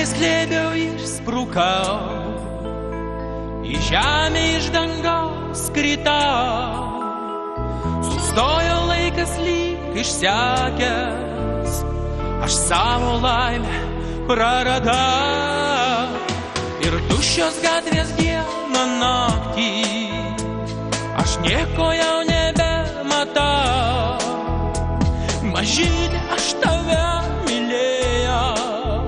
meilės glėbio išsprukau, į žemę iš dangaus kritau. Sustojo laikas lyg išsekęs, aš savo laimę praradau. Ir tuščios gatvės dieną naktį, aš nieko jau nebematau. Mažytė, aš tave mylėjau,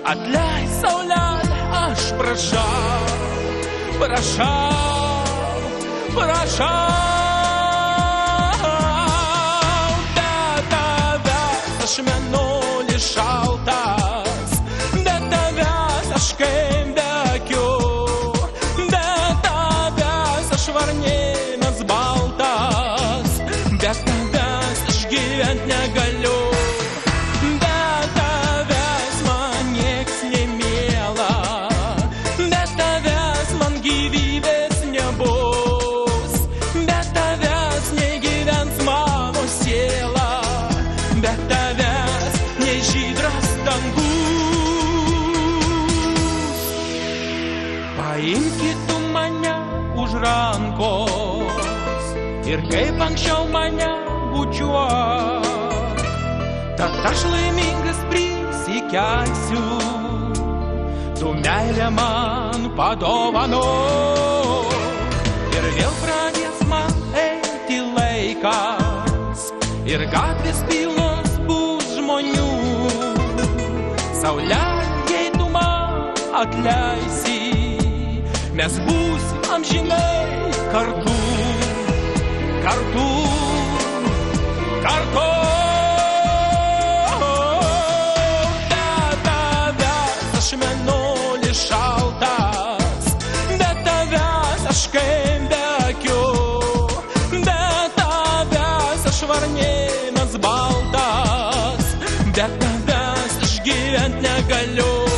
atleis saulelė, aš prašau, prašau, prašau. Be tavęs aš mėnulis šaltas, be tavęs aš kaip degiu, be tavęs aš varnėnas baltas, be tavęs aš gyvent negaliu. Be tavęs man nieks nemiela, be tavęs man gyvybės nebus, be tavęs negyvens mano siela, be tavęs nei žydras dangus. Paimkit tu mane už rankos ir kaip anksčiau mane bučiuok, tad aš laimingas prisikelsiu, tu meilę man padovanok. Ir vėl pradės man eiti laikas, ir gatvės pilnos bus žmonių. Saulelė, jei tu man atleisi, mes būsim amžinai kartu, kartu, kartu. Be tavęs aš mėnulis šaltas, be tavęs aš kaip degiu, be tavęs aš varnėnas baltas, be tavęs aš gyvent negaliu.